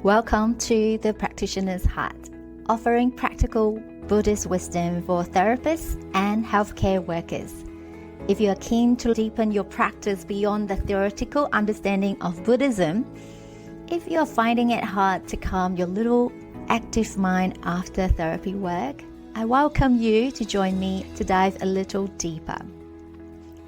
Welcome to the Practitioner's Heart, offering practical Buddhist wisdom for therapists and healthcare workers. If you are keen to deepen your practice beyond the theoretical understanding of Buddhism, if you are finding it hard to calm your little active mind after therapy work, I welcome you to join me to dive a little deeper.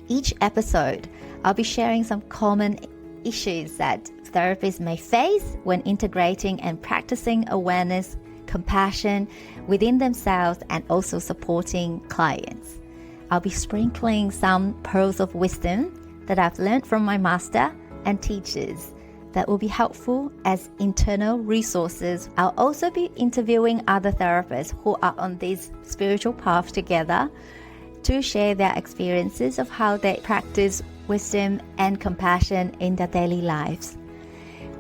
Each episode, I'll be sharing some common issues that therapists may face when integrating and practicing awareness, compassion within themselves and also supporting clients. I'll be sprinkling some pearls of wisdom that I've learned from my master and teachers that will be helpful as internal resources. I'll also be interviewing other therapists who are on this spiritual path together to share their experiences of how they practice wisdom and compassion in their daily lives.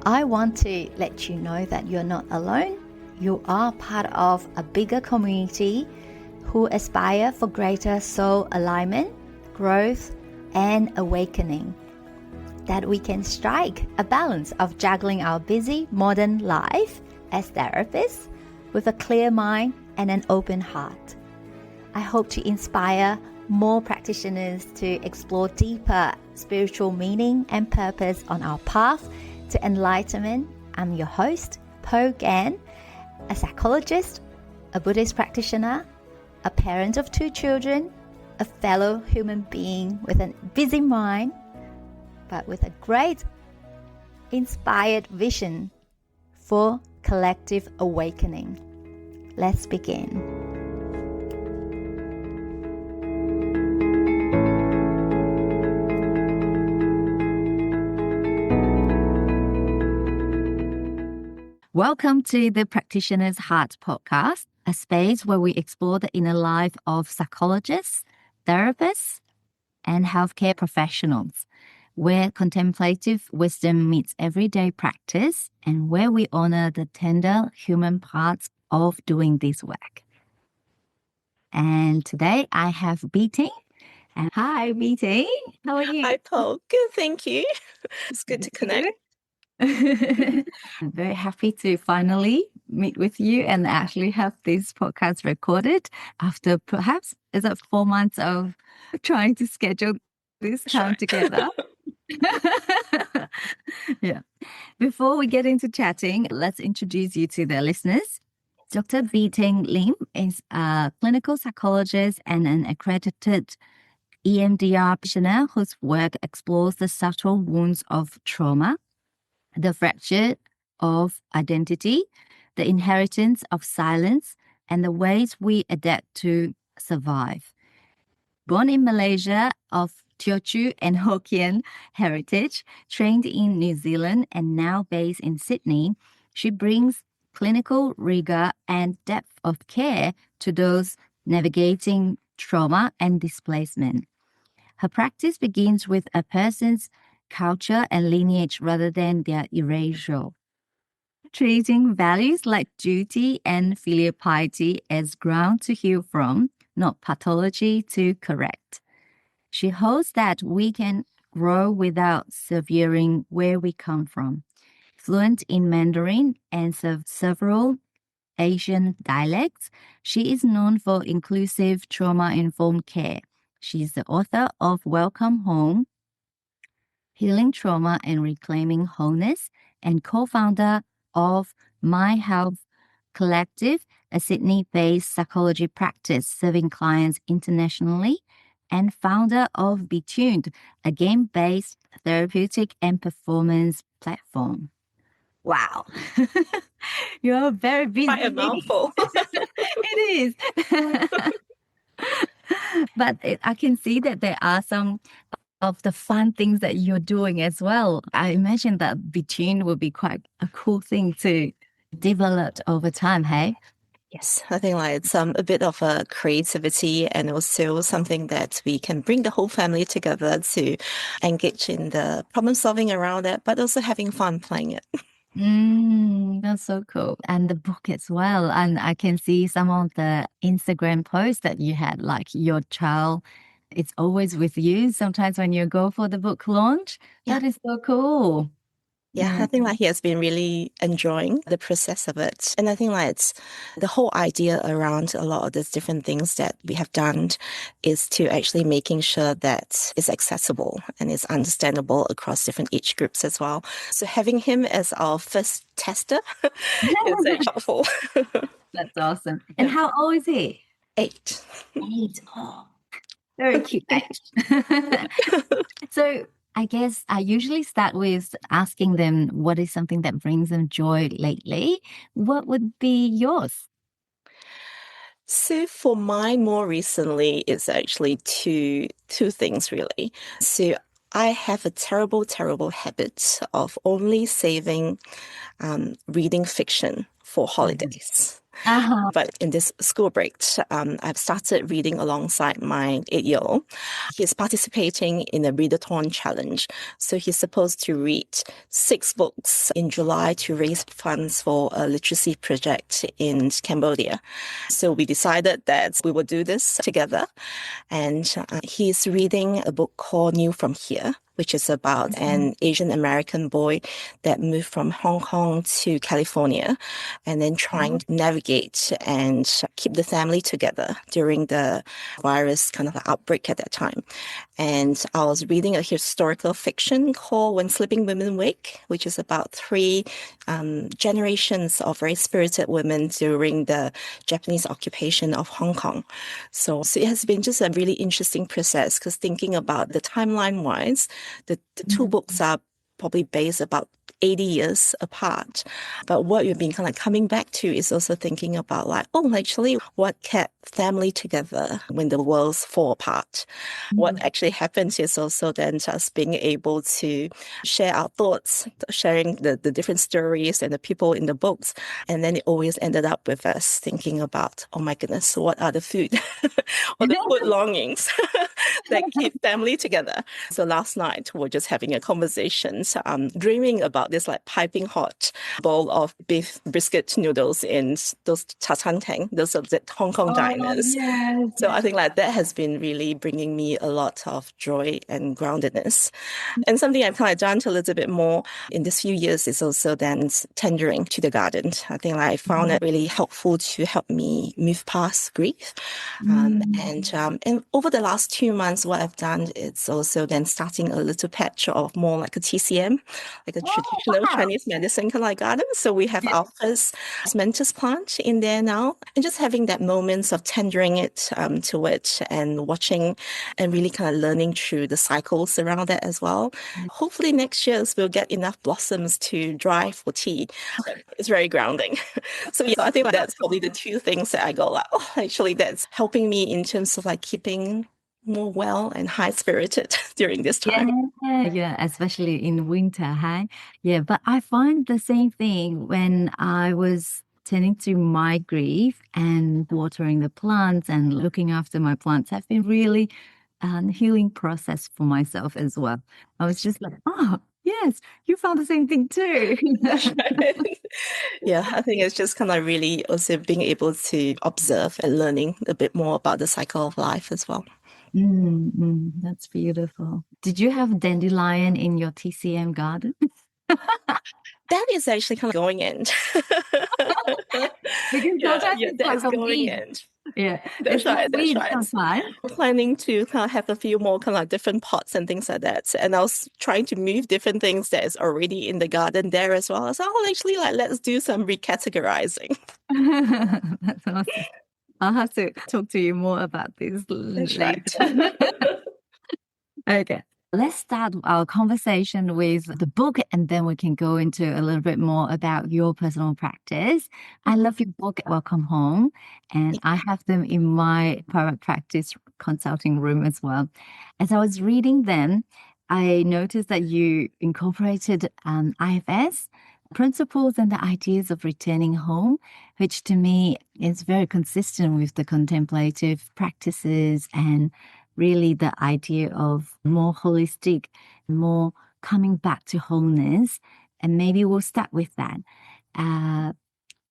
I want to let you know that you're not alone. You are part of a bigger community who aspire for greater soul alignment, growth, and awakening. That we can strike a balance of juggling our busy modern life as therapists with a clear mind and an open heart. I hope to inspire more practitioners to explore deeper spiritual meaning and purpose on our path to enlightenment. I'm your host, Po Gan, a psychologist, a Buddhist practitioner, a parent of 2 children, a fellow human being with a busy mind, but with a great inspired vision for collective awakening. Let's begin. Welcome to the Practitioner's Heart podcast, a space where we explore the inner life of psychologists, therapists, and healthcare professionals, where contemplative wisdom meets everyday practice and where we honor the tender human parts of doing this work. And today I have Bee Lim. And hi, Bee Lim. How are you? Hi, Paul. Good, thank you. It's good to connect. I'm very happy to finally meet with you and actually have this podcast recorded after perhaps, is it 4 months of trying to schedule this time together? Yeah. Before we get into chatting, let's introduce you to the listeners. Dr Bee Lim is a clinical psychologist and an accredited EMDR practitioner whose work explores the subtle wounds of trauma, the fracture of identity, the inheritance of silence, and the ways we adapt to survive. Born in Malaysia of Teochew and Hokkien heritage, trained in New Zealand and now based in Sydney, she brings clinical rigor and depth of care to those navigating trauma and displacement. Her practice begins with a person's culture and lineage rather than their erasure, treating values like duty and filial piety as ground to heal from, not pathology to correct. She holds that we can grow without severing where we come from. Fluent in Mandarin and several Asian dialects, she is known for inclusive trauma-informed care. She is the author of Welcome Home, Healing Trauma and Reclaiming Wholeness, and co-founder of My Health Collective, a Sydney-based psychology practice serving clients internationally, and founder of Be Tuned, a game-based therapeutic and performance platform. Wow. You're very busy. Quite a mouthful. It is. But I can see that there are some of the fun things that you're doing as well. I imagine that Be Tuned will be quite a cool thing to develop over time, hey? Yes, I think it's a bit of a creativity and also something that we can bring the whole family together to engage in the problem solving around it, but also having fun playing it. That's so cool. And the book as well. And I can see some of the Instagram posts that you had, like your child, it's always with you. Sometimes when you go for the book launch, Yeah. that is so cool. Yeah, I think like he has been really enjoying the process of it. And I think like it's the whole idea around a lot of these different things that we have done is to actually making sure that it's accessible and it's understandable across different age groups as well. So having him as our first tester is actually helpful. That's awesome. And how old is he? 8. 8. Oh, very cute age. So I guess I usually start with asking them what is something that brings them joy lately. What would be yours? So for mine more recently, it's actually two things really. So I have a terrible, terrible habit of only saving reading fiction for holidays. Uh-huh. But in this school break, I've started reading alongside my 8-year-old. He's participating in a readathon challenge. So he's supposed to read 6 books in July to raise funds for a literacy project in Cambodia. So we decided that we would do this together. And he's reading a book called New From Here, which is about an Asian American boy that moved from Hong Kong to California and then trying to navigate and keep the family together during the virus kind of outbreak at that time. And I was reading a historical fiction called When Sleeping Women Wake, which is about 3 generations of very spirited women during the Japanese occupation of Hong Kong. So it has been just a really interesting process because thinking about the timeline-wise, the 2 books are probably based about 80 years apart. But what you've been kind of coming back to is also thinking about like, oh, actually, what kept family together when the worlds fall apart? What actually happens is also then just being able to share our thoughts, sharing the different stories and the people in the books. And then it always ended up with us thinking about, oh my goodness, what are the food or the food longings that keep family together? So last night we're just having a conversation, dreaming about this like piping hot bowl of beef brisket noodles in those cha chan teng, those are the Hong Kong diners. Yes. So I think like that has been really bringing me a lot of joy and groundedness. And something I've kind of done a little bit more in this few years is also then tendering to the garden. I think like I found it really helpful to help me move past grief. And over the last 2 months, what I've done is also then starting a little patch of more like a TCM, like a traditional Chinese medicine kind of like garden. So we have our first mentis plant in there now, and just having that moments of tendering it to it and watching and really kind of learning through the cycles around that as well. Hopefully next year we'll get enough blossoms to dry for tea. It's very grounding. So yeah, I think that's probably the 2 things that I go like, oh, actually that's helping me in terms of like keeping more well and high spirited during this time. Yeah, especially in winter, huh? Yeah, but I find the same thing when I was tending to my grief and watering the plants and looking after my plants have been really healing process for myself as well. I was just like, oh, yes, you found the same thing too. Yeah, I think it's just kind of really also being able to observe and learning a bit more about the cycle of life as well. That's beautiful. Did you have dandelion in your TCM garden? That is actually kind of going in. Because sometimes it's that like is a going weed. in. Yeah, That's it's like right. That's weed right. sometimes. I'm planning to kind of have a few more kind of like different pots and things like that. And I was trying to move different things that is already in the garden there as well. So I'll actually like let's do some recategorizing. That's awesome. I'll have to talk to you more about this That's later. right. Okay. Let's start our conversation with the book, and then we can go into a little bit more about your personal practice. I love your book, Welcome Home, and I have them in my private practice consulting room as well. As I was reading them, I noticed that you incorporated IFS principles and the ideas of returning home, which to me is very consistent with the contemplative practices and really the idea of more holistic, more coming back to wholeness. And maybe we'll start with that.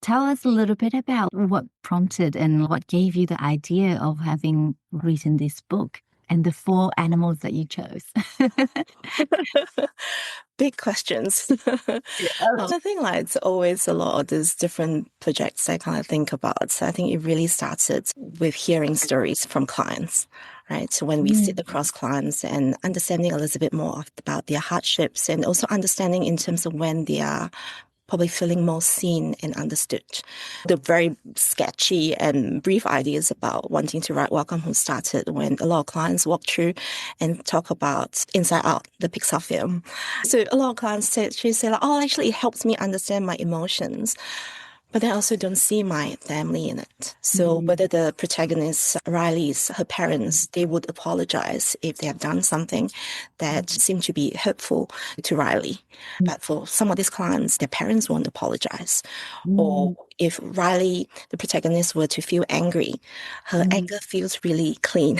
Tell us a little bit about what prompted and what gave you the idea of having written this book. and the 4 animals that you chose? Big questions. I think like it's always a lot of these different projects I kind of think about. So I think it really started with hearing stories from clients, right? So when we sit across clients and understanding a little bit more about their hardships, and also understanding in terms of when they are probably feeling more seen and understood. The very sketchy and brief ideas about wanting to write Welcome Home started when a lot of clients walk through and talk about Inside Out, the Pixar film. So a lot of clients say like, oh, actually it helps me understand my emotions. But I also don't see my family in it. So whether the protagonist, Riley's, her parents, they would apologize if they have done something that seemed to be hurtful to Riley. But for some of these clients, their parents won't apologize. Or if Riley, the protagonist, were to feel angry, her anger feels really clean.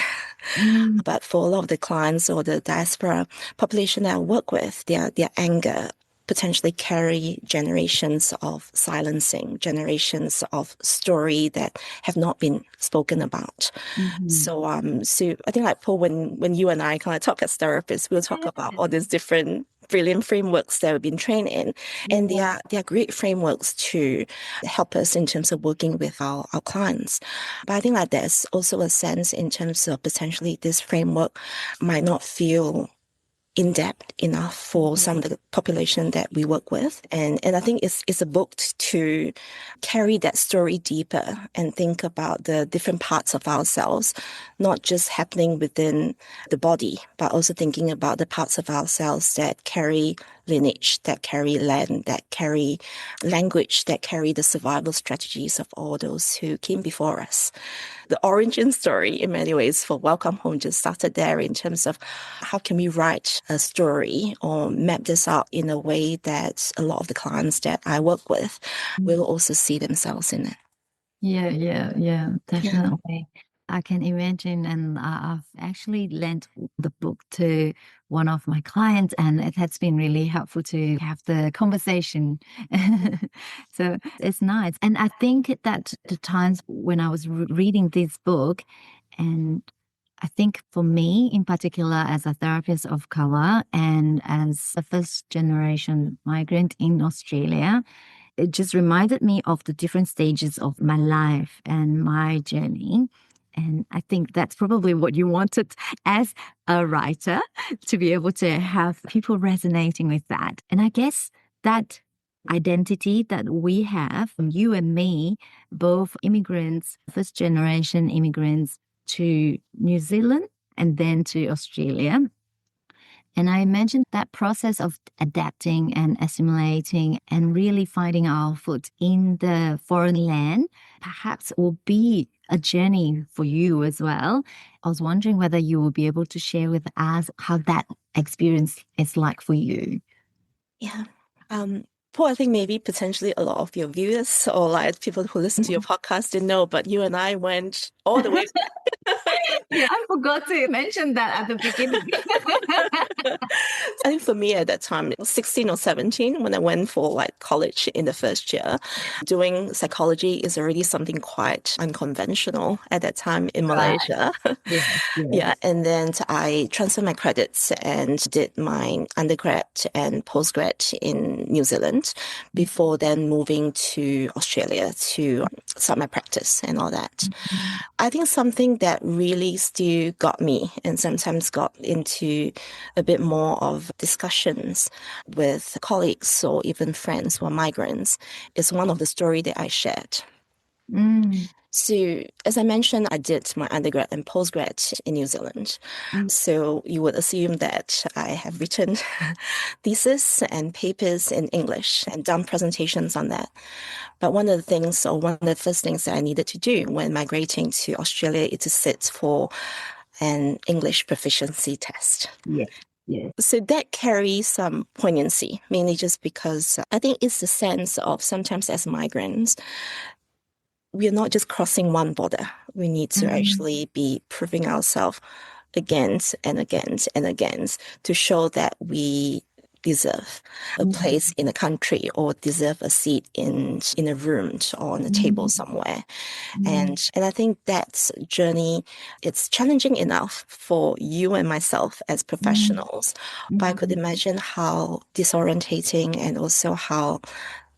But for a lot of the clients or the diaspora population that I work with, their anger potentially carry generations of silencing, generations of story that have not been spoken about. So I think like Paul, when you and I kind of talk as therapists, we'll talk about all these different brilliant frameworks that we've been trained in. And they are great frameworks to help us in terms of working with our clients. But I think like there's also a sense in terms of potentially this framework might not feel in-depth enough for some of the population that we work with. And I think it's a book to carry that story deeper and think about the different parts of ourselves, not just happening within the body, but also thinking about the parts of ourselves that carry lineage, that carry land, that carry language, that carry the survival strategies of all those who came before us. The origin story, in many ways, for Welcome Home just started there in terms of how can we write a story or map this out in a way that a lot of the clients that I work with will also see themselves in it. Yeah, definitely. I can imagine, and I've actually lent the book to one of my clients, and it has been really helpful to have the conversation. So it's nice. And I think that the times when I was reading this book, and I think for me in particular, as a therapist of color and as a first generation migrant in Australia, it just reminded me of the different stages of my life and my journey. And I think that's probably what you wanted as a writer, to be able to have people resonating with that. And I guess that identity that we have, you and me, both immigrants, first generation immigrants to New Zealand and then to Australia. And I imagine that process of adapting and assimilating and really finding our foot in the foreign land perhaps will be a journey for you as well. I was wondering whether you will be able to share with us how that experience is like for you. Yeah. Paul, I think maybe potentially a lot of your viewers or like people who listen to your podcast didn't know, but you and I went all the way. Yeah, I forgot to mention that at the beginning. I think for me at that time, it was 16 or 17 when I went for like college in the first year. Doing psychology is already something quite unconventional at that time in Malaysia. Yeah. And then I transferred my credits and did my undergrad and postgrad in New Zealand before then moving to Australia to start my practice and all that. I think something that really still got me and sometimes got into a bit more of discussions with colleagues or even friends who are migrants is one of the stories that I shared. So, as I mentioned, I did my undergrad and postgrad in New Zealand. So you would assume that I have written thesis and papers in English and done presentations on that. But one of the things, or one of the first things that I needed to do when migrating to Australia is to sit for an English proficiency test. Yeah. So that carries some poignancy, mainly just because I think it's the sense of sometimes as migrants, we're not just crossing one border. We need to actually be proving ourselves again and again and again to show that we deserve a place in a country or deserve a seat in a room or on a table somewhere. And I think that journey, it's challenging enough for you and myself as professionals, but I could imagine how disorientating and also how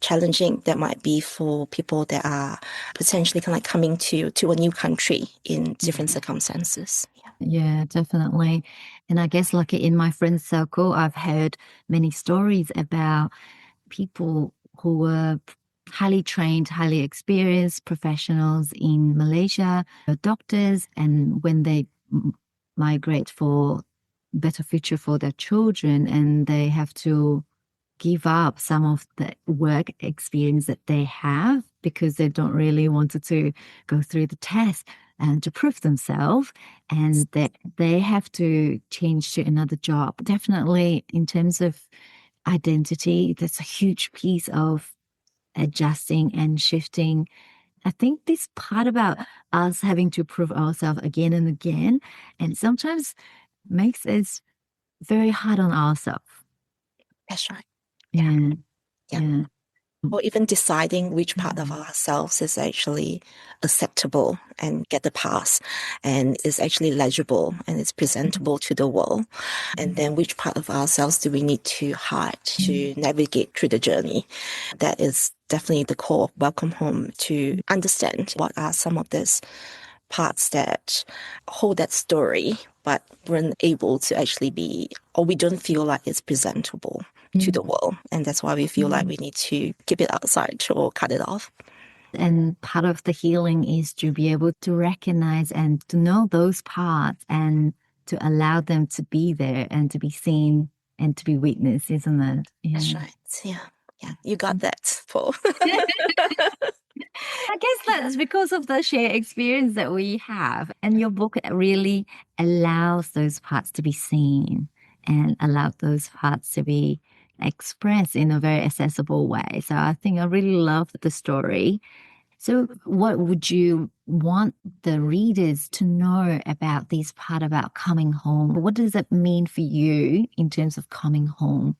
challenging that might be for people that are potentially kind of like coming to a new country in different circumstances. Yeah, definitely. And I guess like in my friend circle, I've heard many stories about people who were highly trained, highly experienced professionals in Malaysia, doctors, and when they migrate for better future for their children, and they have to give up some of the work experience that they have because they don't really wanted to go through the test and to prove themselves, and that they have to change to another job. Definitely in terms of identity, that's a huge piece of adjusting and shifting. I think this part about us having to prove ourselves again and again, and sometimes makes us very hard on ourselves. That's right. Yeah. Yeah. Or even deciding which part of ourselves is actually acceptable and get the pass and is actually legible and is presentable to the world. And then which part of ourselves do we need to hide to navigate through the journey? That is definitely the core of Welcome Home, to understand what are some of these parts that hold that story, but weren't able to actually be, or we don't feel like it's presentable to the world. And that's why we feel like we need to keep it outside or cut it off. And part of the healing is to be able to recognize and to know those parts and to allow them to be there and to be seen and to be witnessed, isn't it? Yeah. That's right. Yeah. Yeah. You got that, Paul. I guess that's because of the shared experience that we have. And your book really allows those parts to be seen and allow those parts to be expressed in a very accessible way. So I think I really love the story. So what would you want the readers to know about this part about coming home? What does it mean for you in terms of coming home?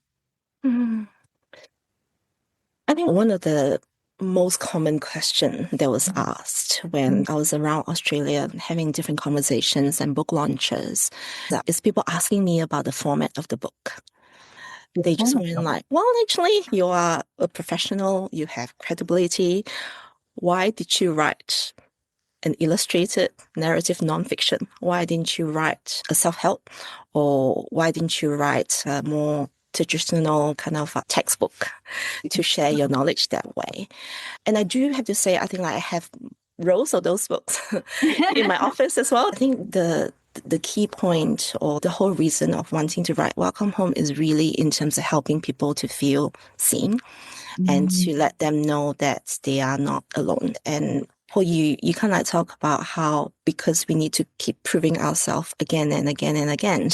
I think one of the most common question that was asked when I was around Australia having different conversations and book launches is people asking me about the format of the book. They just went like, well, actually, you are a professional, you have credibility. Why did you write an illustrated narrative nonfiction? Why didn't you write a self-help? Or why didn't you write a more traditional kind of a textbook to share your knowledge that way? And I do have to say, I think I have rows of those books in my office as well. I think the key point or the whole reason of wanting to write Welcome Home is really in terms of helping people to feel seen and to let them know that they are not alone. And Paul, you kind of like talk about how because we need to keep proving ourselves again and again and again,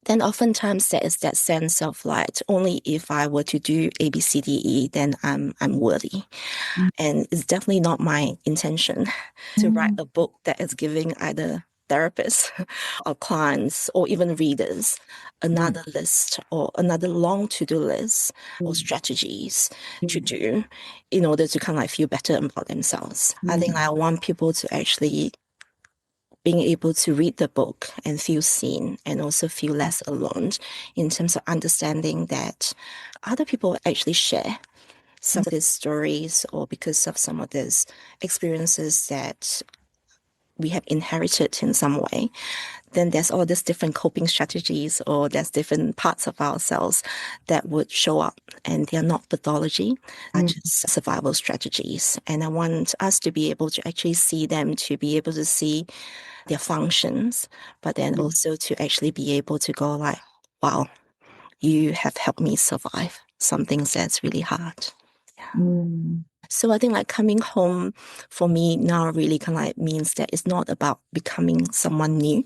then oftentimes there is that sense of like, only if I were to do A, B, C, D, E, then I'm worthy. And it's definitely not my intention to write a book that is giving either therapists or clients or even readers another list or another long to-do list or strategies to do in order to kind of like feel better about themselves. I think I want people to actually being able to read the book and feel seen and also feel less alone in terms of understanding that other people actually share some of these stories or because of some of these experiences that we have inherited in some way. Then there's all these different coping strategies or there's different parts of ourselves that would show up, and they are not pathology, are just survival strategies. And I want us to be able to actually see them, to be able to see their functions, but then also to actually be able to go like, wow, you have helped me survive some things that's really hard. So I think like coming home for me now really kind of like means that it's not about becoming someone new.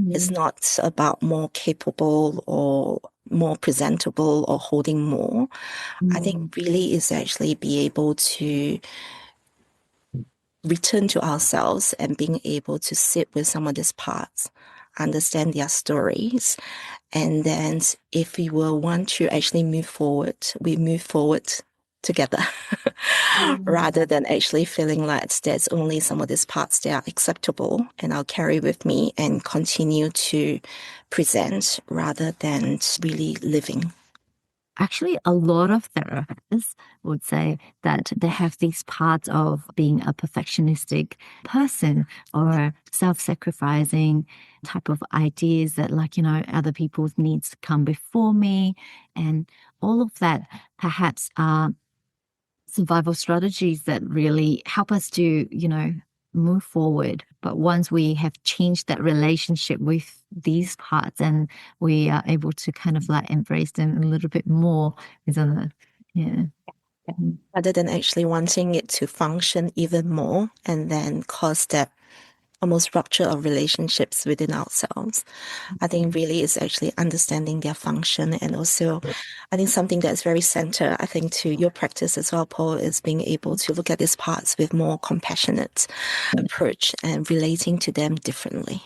It's not about more capable or more presentable or holding more. I think really is actually be able to return to ourselves and being able to sit with some of these parts, understand their stories, And then if we will want to actually move forward, we move forward together rather than actually feeling like there's only some of these parts that are acceptable and I'll carry with me and continue to present rather than really living. Actually, a lot of therapists would say that they have these parts of being a perfectionistic person or self-sacrificing type of ideas that, like, other people's needs come before me. And all of that perhaps are survival strategies that really help us to, move forward. But once we have changed that relationship with these parts and we are able to kind of like embrace them a little bit more, isn't it? Yeah. Rather than actually wanting it to function even more and then cause that almost rupture of relationships within ourselves. I think really is actually understanding their function. And also, I think something that's very central, I think, to your practice as well, Paul, is being able to look at these parts with more compassionate approach and relating to them differently.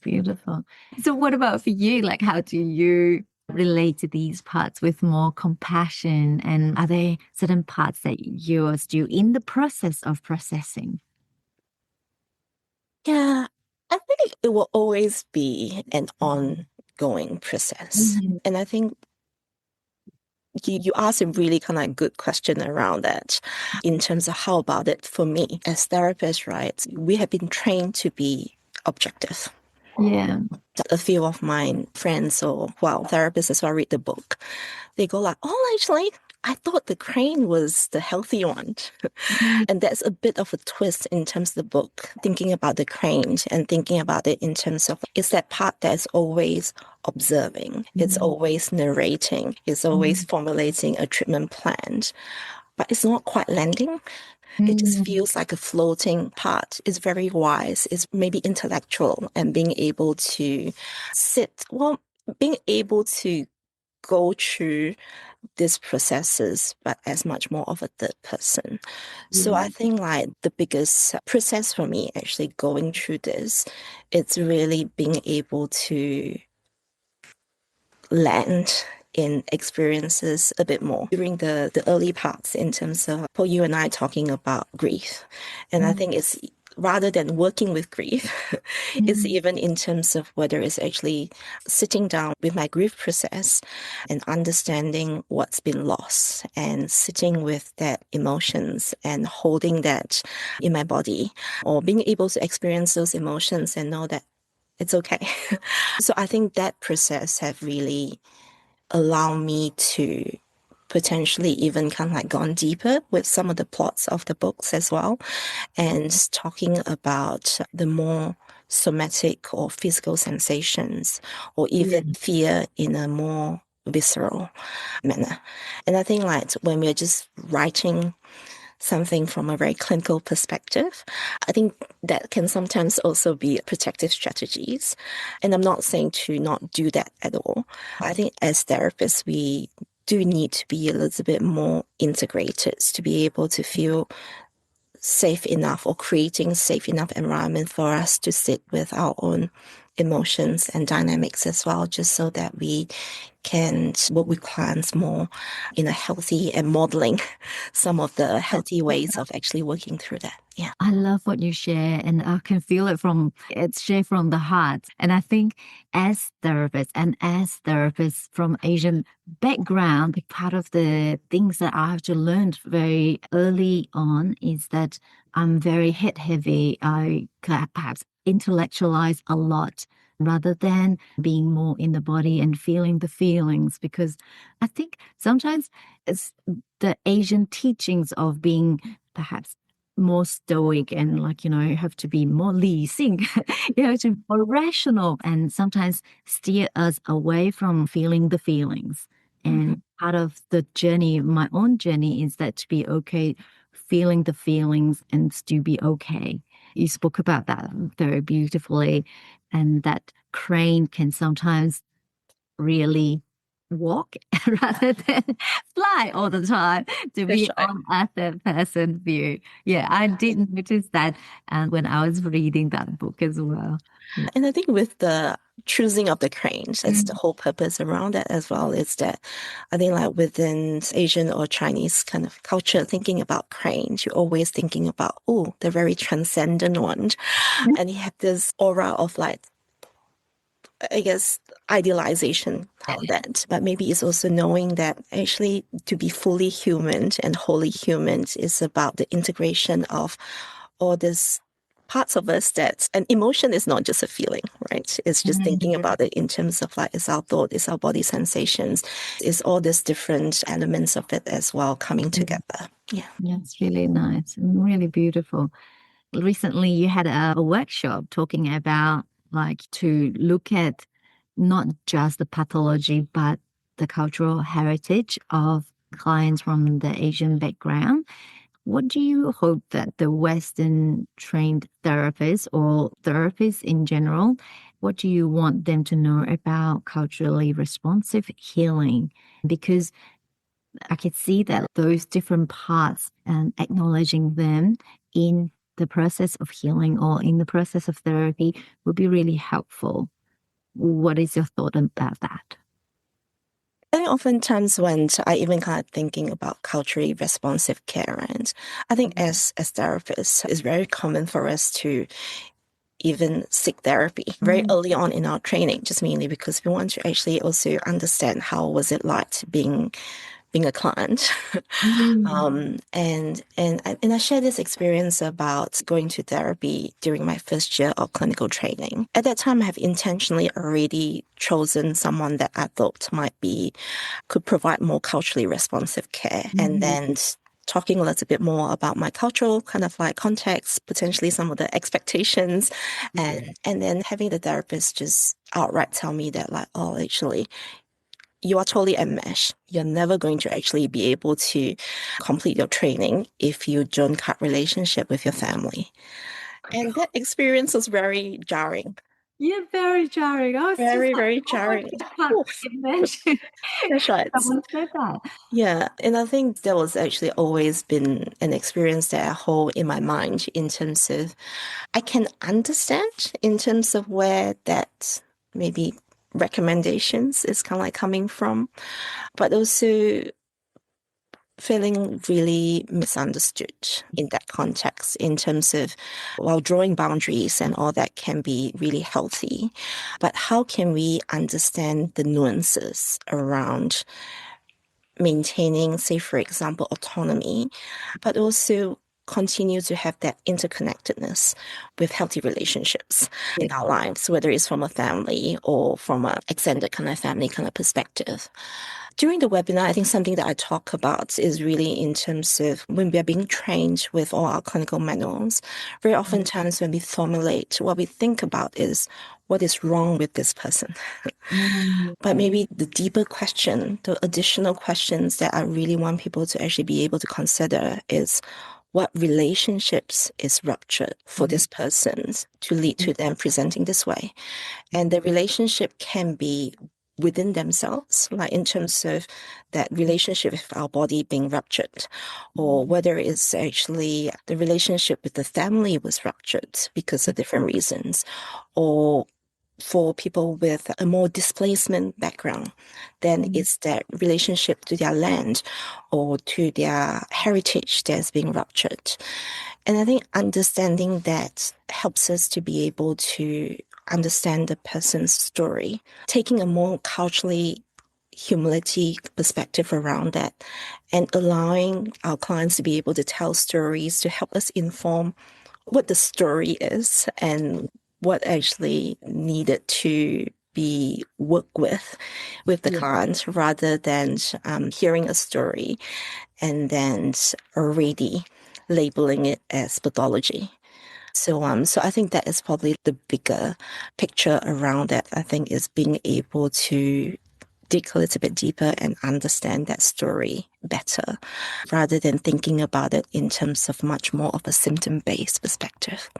Beautiful. So what about for you? Like, how do you relate to these parts with more compassion? And are there certain parts that you're still in the process of processing? Yeah, I think it will always be an ongoing process. Mm-hmm. And I think you asked a really kind of good question around that in terms of how about it for me as therapists, right? We have been trained to be objective. Yeah. A few of my friends or, well, therapists as well read the book. They go like, oh, actually, I thought the crane was the healthy one. And that's a bit of a twist in terms of the book, thinking about the crane and thinking about it in terms of it's that part that's always observing, it's always narrating, it's always formulating a treatment plan, but it's not quite landing. It just feels like a floating part. It's very wise. It's maybe intellectual and being able to being able to go through these processes, but as much more of a third person. So I think like the biggest process for me actually going through this, it's really being able to land in experiences a bit more during the early parts in terms of for you and I talking about grief. And I think it's rather than working with grief, it's even in terms of whether it's actually sitting down with my grief process and understanding what's been lost and sitting with that emotions and holding that in my body or being able to experience those emotions and know that it's okay. So I think that process have really allowed me to potentially even kind of like gone deeper with some of the plots of the books as well, and talking about the more somatic or physical sensations or even fear in a more visceral manner. And I think like when we're just writing something from a very clinical perspective, I think that can sometimes also be protective strategies. And I'm not saying to not do that at all. I think as therapists, we do need to be a little bit more integrated to be able to feel safe enough or creating safe enough environment for us to sit with our own emotions and dynamics as well, just so that we can work with clients more in a healthy and modeling some of the healthy ways of actually working through that. Yeah. I love what you share, and I can feel it's shared from the heart. And I think as therapists from Asian background, part of the things that I have to learn very early on is that I'm very head heavy. I perhaps intellectualize a lot rather than being more in the body and feeling the feelings, because I think sometimes it's the Asian teachings of being perhaps more stoic and you have to be more 理性, you have to be more rational, and sometimes steer us away from feeling the feelings. And part of the journey, my own journey, is that to be okay feeling the feelings and still be okay. You spoke about that very beautifully, and that crane can sometimes really walk rather than fly all the time, to be on a third person view. Yeah, I did notice that when I was reading that book as well. Yeah. And I think with the choosing of the cranes, that's the whole purpose around that as well, is that I think like within Asian or Chinese kind of culture, thinking about cranes, you're always thinking about, oh, the very transcendent one. And you have this aura of like, I guess, idealization of that. But maybe it's also knowing that actually to be fully human and wholly human is about the integration of all these parts of us that, and emotion is not just a feeling, right? It's just thinking about it in terms of like, it's our thought, it's our body sensations, it's all these different elements of it as well coming together. Yeah. It's really nice and really beautiful. Recently, you had a workshop talking about like to look at not just the pathology, but the cultural heritage of clients from the Asian background. What do you hope that the Western trained therapists or therapists in general, what do you want them to know about culturally responsive healing? Because I could see that those different parts and acknowledging them in the process of healing or in the process of therapy would be really helpful. What is your thought about that? I think oftentimes when I even kind of thinking about culturally responsive care, and I think as therapists, it's very common for us to even seek therapy very early on in our training, just mainly because we want to actually also understand how was it like being a client. And I share this experience about going to therapy during my first year of clinical training. At that time, I have intentionally already chosen someone that I thought could provide more culturally responsive care. And then talking a little bit more about my cultural kind of like context, potentially some of the expectations, and then having the therapist just outright tell me that like, oh, actually, you are totally enmeshed. You're never going to actually be able to complete your training if you don't cut relationship with your family. And that experience was very jarring. Yeah, very jarring. I was Very, just like, very jarring. I can't imagine That's right. someone said that. Yeah, and I think that was actually always been an experience that I hold in my mind in terms of, I can understand in terms of where that maybe recommendations is kind of like coming from, but also feeling really misunderstood in that context in terms of, while drawing boundaries and all that can be really healthy, but how can we understand the nuances around maintaining, say, for example, autonomy, but also continue to have that interconnectedness with healthy relationships in our lives, whether it's from a family or from an extended kind of family kind of perspective. During the webinar, I think something that I talk about is really in terms of when we are being trained with all our clinical manuals, very oftentimes when we formulate, what we think about is what is wrong with this person. But maybe the deeper question, the additional questions that I really want people to actually be able to consider is what relationships is ruptured for this person to lead to them presenting this way. And the relationship can be within themselves, like in terms of that relationship with our body being ruptured, or whether it's actually the relationship with the family was ruptured because of different reasons, or for people with a more displacement background, then it's that relationship to their land or to their heritage that's being ruptured. And I think understanding that helps us to be able to understand the person's story, taking a more culturally humility perspective around that, and allowing our clients to be able to tell stories to help us inform what the story is and what actually needed to be worked with the client, rather than hearing a story and then already labeling it as pathology. So I think that is probably the bigger picture around that. I think is being able to dig a little bit deeper and understand that story better, rather than thinking about it in terms of much more of a symptom-based perspective.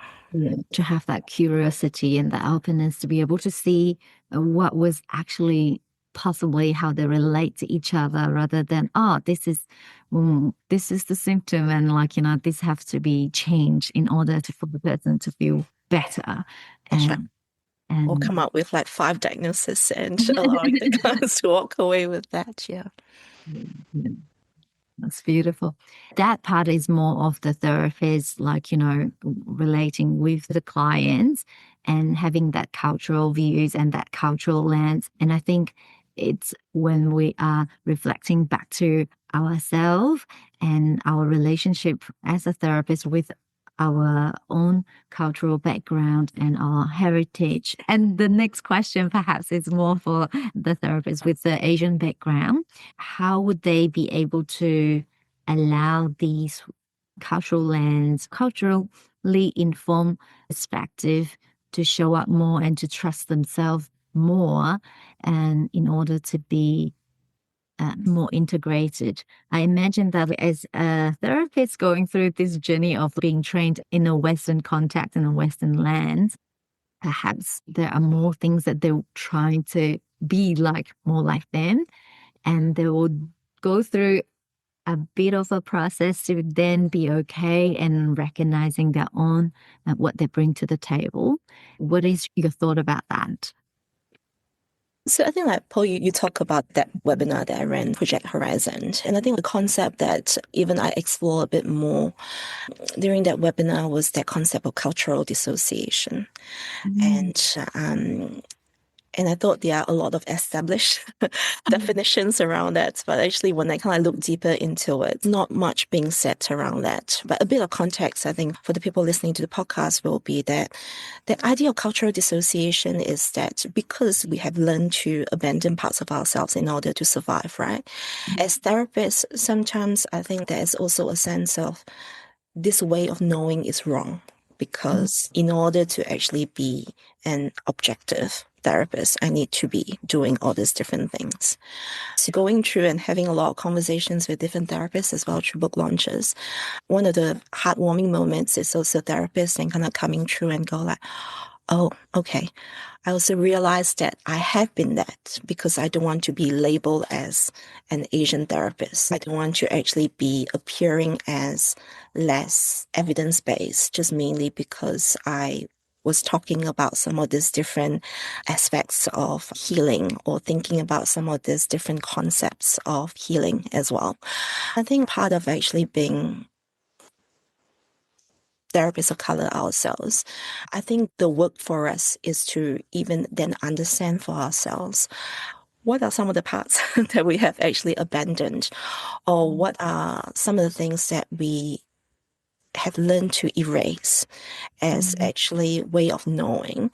To have that curiosity and that openness to be able to see what was actually possibly how they relate to each other rather than, oh, this is the symptom and like, this has to be changed in order for the person to feel better. That's right. And Or come up with like 5 diagnoses and allowing the clients to walk away with that. Yeah. That's beautiful. That part is more of the therapist, like, relating with the clients and having that cultural views and that cultural lens. And I think it's when we are reflecting back to ourselves and our relationship as a therapist with our own cultural background and our heritage. And the next question perhaps is more for the therapist with the Asian background. How would they be able to allow these culturally informed perspective to show up more and to trust themselves more, and in order to be more integrated? I imagine that as a therapist going through this journey of being trained in a Western context, in a Western land, perhaps there are more things that they're trying to be like, more like them, and they will go through a bit of a process to then be okay and recognizing their own, what they bring to the table. What is your thought about that? So I think like Paul, you talk about that webinar that I ran, Project Horizon. And I think the concept that even I explore a bit more during that webinar was that concept of cultural dissociation. And I thought there are a lot of established definitions around that. But actually, when I kind of look deeper into it, not much being said around that. But a bit of context, I think, for the people listening to the podcast will be that the idea of cultural dissociation is that because we have learned to abandon parts of ourselves in order to survive, right? As therapists, sometimes I think there's also a sense of this way of knowing is wrong. Because in order to actually be an objective therapist, I need to be doing all these different things. So going through and having a lot of conversations with different therapists as well through book launches, one of the heartwarming moments is also therapists and kind of coming through and go like, oh, okay. I also realized that I have been that because I don't want to be labeled as an Asian therapist. I don't want to actually be appearing as less evidence-based, just mainly because I was talking about some of these different aspects of healing or thinking about some of these different concepts of healing as well. I think part of actually being therapists of color ourselves, I think the work for us is to even then understand for ourselves what are some of the parts that we have actually abandoned, or what are some of the things that we have learned to erase as actually way of knowing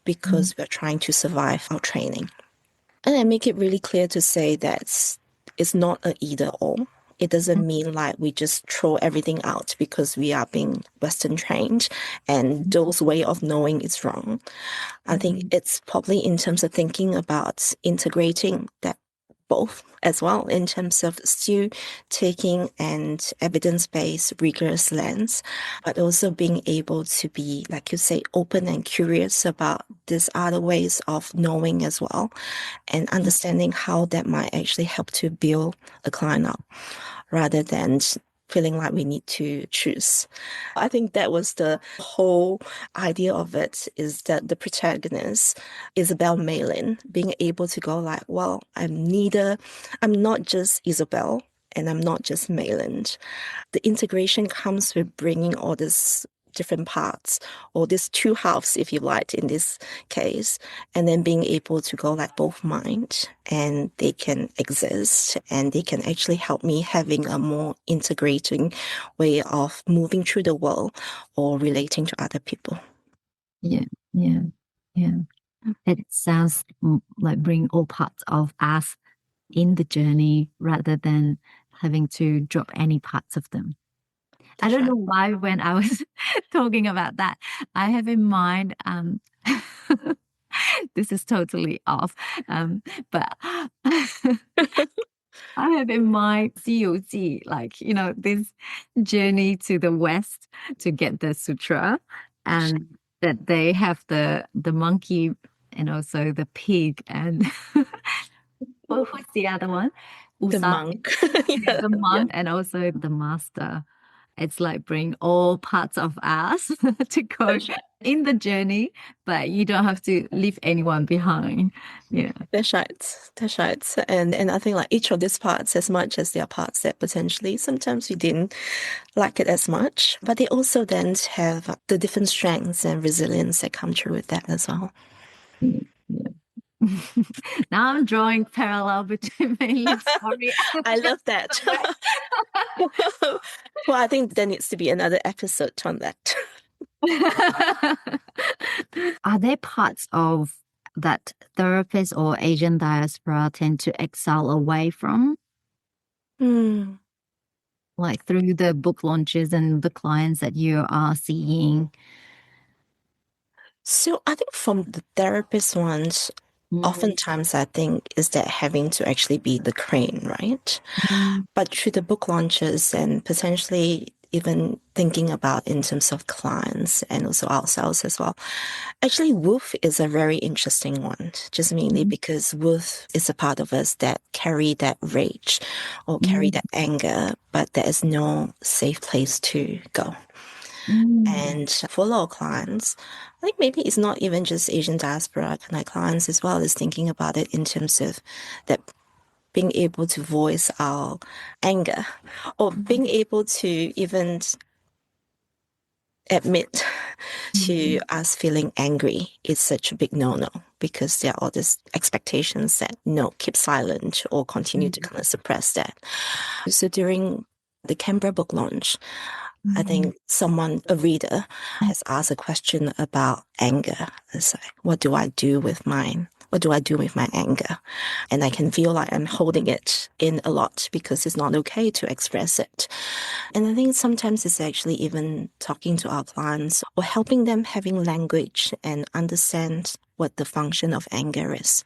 because we're trying to survive our training. And I make it really clear to say that it's not an either or. It doesn't mean like we just throw everything out because we are being Western trained and those way of knowing is wrong. I think it's probably in terms of thinking about integrating that both as well, in terms of still taking an evidence-based, rigorous lens, but also being able to be, like you say, open and curious about these other ways of knowing as well, and understanding how that might actually help to build a client up, rather than feeling like we need to choose. I think that was the whole idea of it, is that the protagonist, Isabel Malin, being able to go like, well, I'm not just Isabel and I'm not just Malin. The integration comes with bringing all this different parts, or these two halves, if you like, in this case, and then being able to go like both mind, and they can exist and they can actually help me having a more integrating way of moving through the world or relating to other people. Yeah. It sounds like bring all parts of us in the journey rather than having to drop any parts of them. I don't know why when I was talking about that, I have in mind, this is totally off, but I have in mind COG, like, this journey to the West to get the sutra, and that they have the monkey and also the pig, and What's the other one? The Usa, monk. Yeah, the monk, and also the master. It's like bring all parts of us to go in the journey, but you don't have to leave anyone behind. Yeah. That's right. That's right. And I think like each of these parts, as much as there are parts that potentially sometimes we didn't like it as much, but they also then have the different strengths and resilience that come through with that as well. Yeah. Now I'm drawing parallel between my life story. I love that. Well, I think there needs to be another episode on that. Are there parts of that therapists or Asian diaspora tend to excel away from? Like through the book launches and the clients that you are seeing? So I think from the therapist ones, oftentimes I think is that having to actually be the crane, right? But through the book launches and potentially even thinking about in terms of clients and also ourselves as well. Actually, Wolf is a very interesting one, just mainly because Wolf is a part of us that carry that rage or carry that anger, but there is no safe place to go. And for a lot of clients, I think maybe it's not even just Asian diaspora kind of clients as well as thinking about it in terms of that being able to voice our anger or being able to even admit to us feeling angry is such a big no-no because there are all these expectations that no, keep silent or continue to kind of suppress that. So during the Canberra book launch, I think a reader has asked a question about anger. It's like, what do I do with mine? What do I do with my anger? And I can feel like I'm holding it in a lot because it's not okay to express it. And I think sometimes it's actually even talking to our clients or helping them having language and understand what the function of anger is.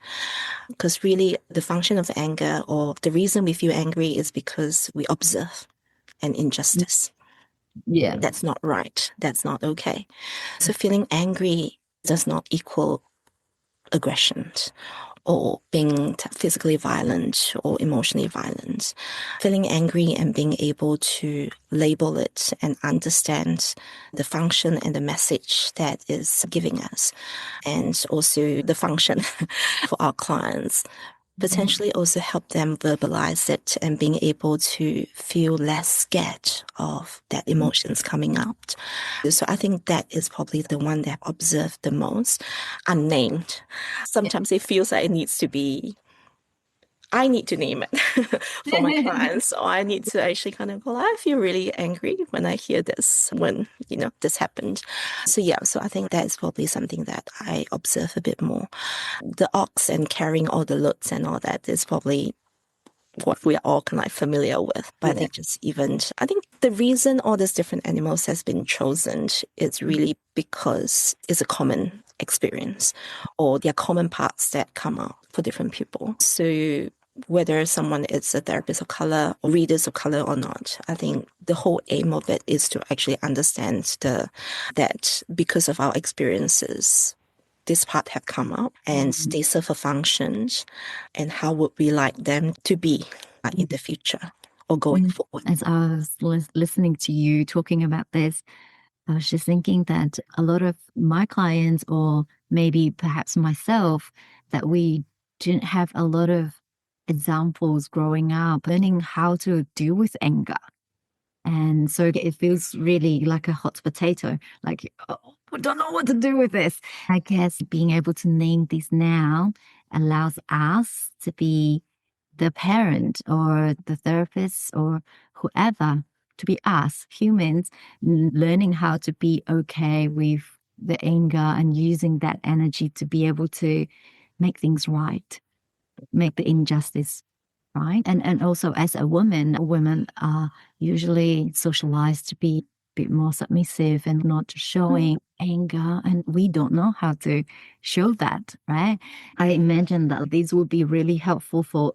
Because really the function of anger or the reason we feel angry is because we observe an injustice. Yeah. That's not right. That's not okay. So feeling angry does not equal aggression or being physically violent or emotionally violent. Feeling angry and being able to label it and understand the function and the message that is giving us, and also the function for our clients. Potentially also help them verbalize it and being able to feel less scared of that emotions coming out. So I think that is probably the one that I've observed the most, unnamed. Sometimes it feels like it needs to be, I need to name it for my clients, or I need to actually kind of go, I feel really angry when I hear this, when, this happened. So yeah, so I think that's probably something that I observe a bit more. The ox and carrying all the loads and all that is probably what we are all kind of like familiar with. But I think the reason all these different animals has been chosen is really because it's a common experience or there are common parts that come out for different people. So whether someone is a therapist of color or readers of color or not, I think the whole aim of it is to actually understand that because of our experiences, this part have come up and they serve a function, and how would we like them to be in the future or going forward. As I was listening to you talking about this, I was just thinking that a lot of my clients, or maybe perhaps myself, that we didn't have a lot of examples growing up, learning how to deal with anger. And so it feels really like a hot potato, like, oh, I don't know what to do with this. I guess being able to name this now allows us to be the parent or the therapist or whoever, to be us, humans, learning how to be okay with the anger and using that energy to be able to make things right, make the injustice right. And also as a woman, women are usually socialized to be a bit more submissive and not showing anger, and we don't know how to show that, right? I imagine that these would be really helpful for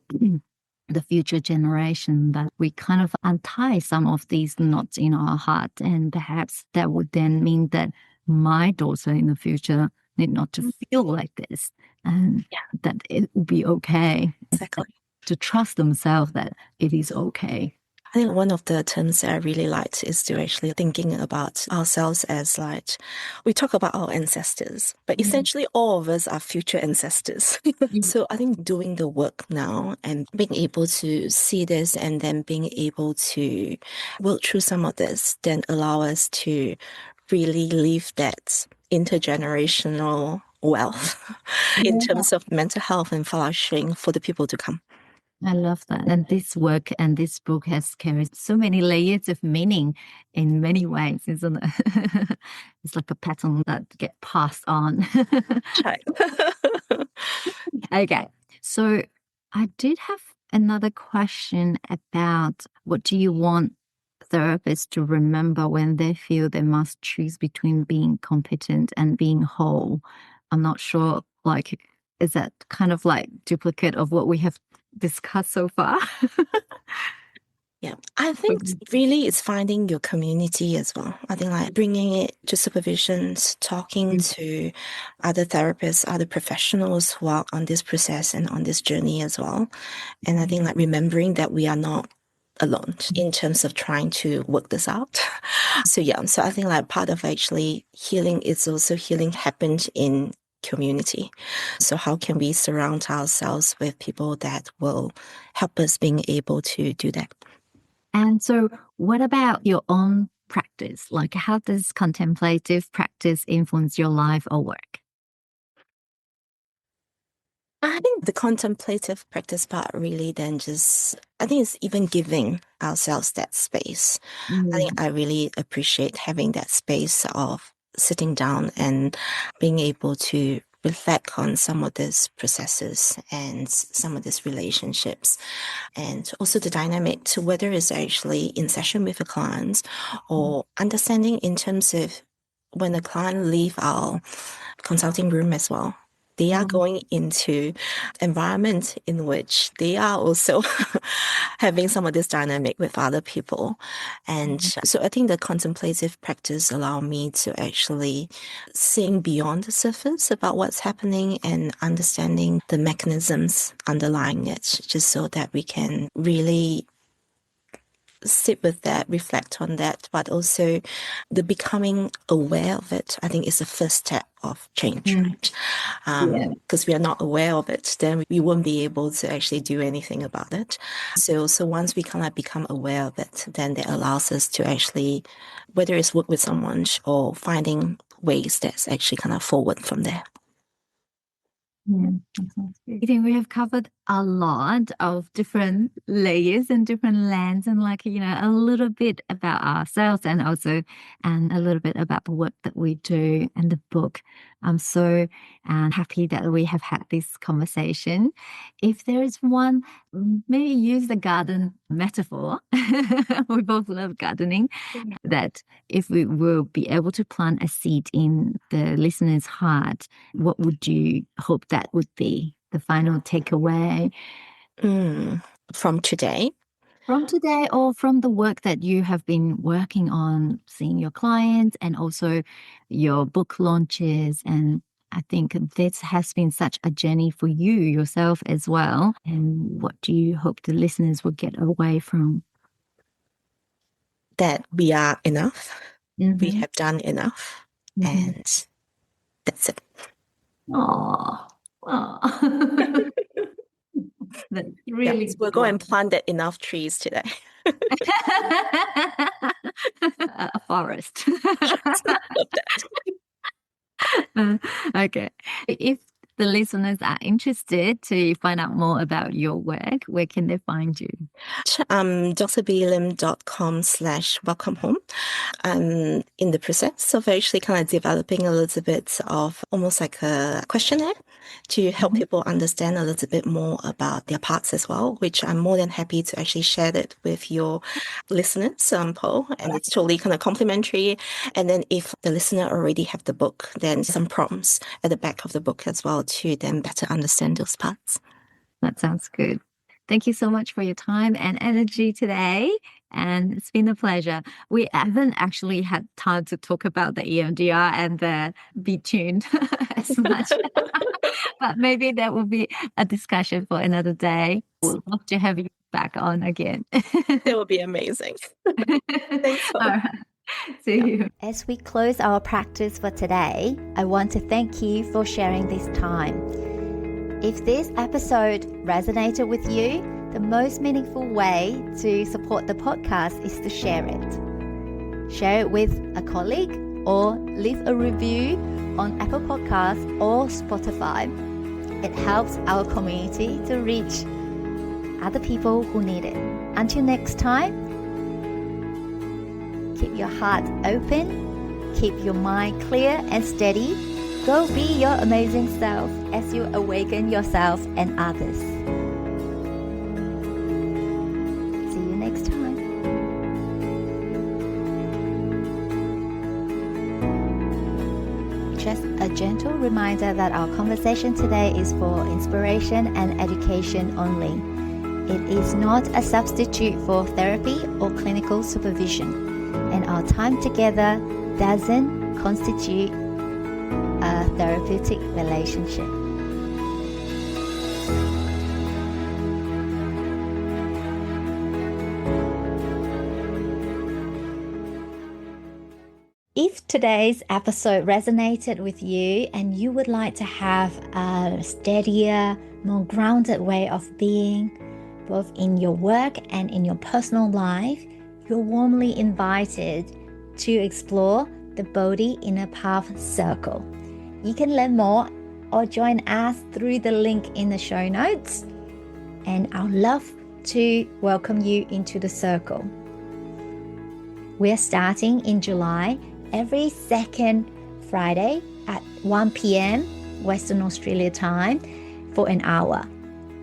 the future generation, that we kind of untie some of these knots in our heart, and perhaps that would then mean that my daughter in the future need not to feel like this, and that it will be okay. Exactly. to trust themselves that it is okay. I think one of the terms that I really liked is to actually thinking about ourselves as like, we talk about our ancestors, but essentially all of us are future ancestors. So I think doing the work now and being able to see this and then being able to work through some of this, then allow us to really leave that intergenerational wealth in terms of mental health and flourishing for the people to come. I love that. And this work and this book has carried so many layers of meaning in many ways, isn't it? It's like a pattern that get passed on. Right. Okay. So I did have another question about what do you want therapists to remember when they feel they must choose between being competent and being whole? I'm not sure, like, is that kind of like duplicate of what we have discussed so far? Yeah, I think really it's finding your community as well. I think like bringing it to supervisions, talking to other therapists, other professionals who are on this process and on this journey as well. And I think like remembering that we are not alone in terms of trying to work this out. So yeah, so I think like part of actually healing is also healing happened in community. So how can we surround ourselves with people that will help us being able to do that? And so what about your own practice? Like, how does contemplative practice influence your life or work? I think the contemplative practice part really then just, I think it's even giving ourselves that space. I think I really appreciate having that space of sitting down and being able to reflect on some of these processes and some of these relationships, and also the dynamic to whether it's actually in session with a client or understanding in terms of when a client leave our consulting room as well. They are going into environment in which they are also having some of this dynamic with other people. And so I think the contemplative practice allow me to actually seeing beyond the surface about what's happening and understanding the mechanisms underlying it, just so that we can really sit with that, reflect on that, but also the becoming aware of it, I think is the first step of change, right? Because we are not aware of it, then we won't be able to actually do anything about it. So once we kind of become aware of it, then that allows us to actually, whether it's work with someone or finding ways that's actually kind of forward from there. Yeah, that sounds good. I think we have covered a lot of different layers and different lands and like, a little bit about ourselves and also a little bit about the work that we do and the book. I'm so happy that we have had this conversation. If there is one, maybe use the garden metaphor. We both love gardening. That if we will be able to plant a seed in the listener's heart, what would you hope that would be? The final takeaway? From today? From today or from the work that you have been working on, seeing your clients and also your book launches. And I think this has been such a journey for you yourself as well. And what do you hope the listeners will get away from? That we are enough. We have done enough. And that's it. Oh, that's really we'll go and plant enough trees today. A forest. Love that. Okay. If the listeners are interested to find out more about your work, where can they find you? drbeelim.com/welcome home. I'm in the process of actually kind of developing a little bit of almost like a questionnaire to help people understand a little bit more about their parts as well, which I'm more than happy to actually share that with your listeners, Paul, and it's totally kind of complimentary. And then if the listener already have the book, then some prompts at the back of the book as well to then better understand those parts. That sounds good. Thank you so much for your time and energy today. And it's been a pleasure. We haven't actually had time to talk about the EMDR and the Be Tuned as much. But maybe that will be a discussion for another day. We'd love to have you back on again. It will be amazing. Thanks. All right. See you. As we close our practice for today, I want to thank you for sharing this time. If this episode resonated with you, the most meaningful way to support the podcast is to share it. Share it with a colleague or leave a review on Apple Podcasts or Spotify. It helps our community to reach other people who need it. Until next time, keep your heart open, keep your mind clear and steady. Go be your amazing self as you awaken yourself and others. See you next time. Just a gentle reminder that our conversation today is for inspiration and education only. It is not a substitute for therapy or clinical supervision, and our time together doesn't constitute a therapeutic relationship. If today's episode resonated with you and you would like to have a steadier, more grounded way of being, both in your work and in your personal life, you're warmly invited to explore the Bodhi Inner Path Circle. You can learn more or join us through the link in the show notes, and I'd love to welcome you into the circle. We're starting in July every second Friday at 1 p.m. Western Australia time for an hour.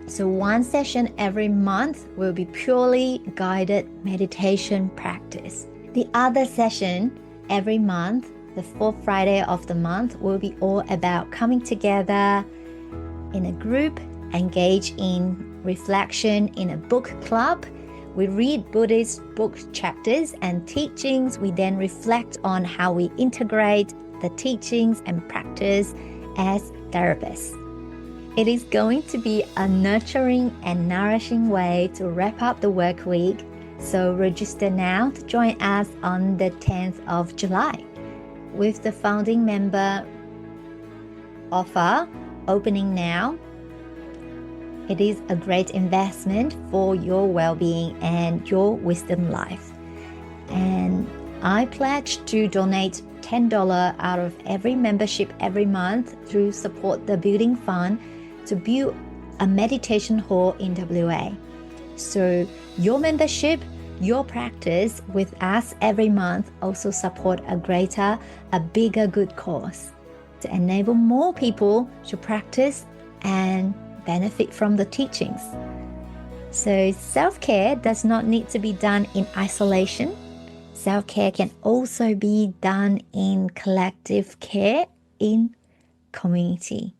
So one session every month will be purely guided meditation practice. The other session every month, the fourth Friday of the month, will be all about coming together in a group, engage in reflection in a book club. We read Buddhist book chapters and teachings. We then reflect on how we integrate the teachings and practice as therapists. It is going to be a nurturing and nourishing way to wrap up the work week. So register now to join us on the 10th of July. With the founding member offer opening now, it is a great investment for your well-being and your wisdom life. And I pledge to donate $10 out of every membership every month through Support the Building Fund to build a meditation hall in WA. So your membership, your practice with us every month also support a bigger good cause to enable more people to practice and benefit from the teachings. So self-care does not need to be done in isolation. Self-care can also be done in collective care in community.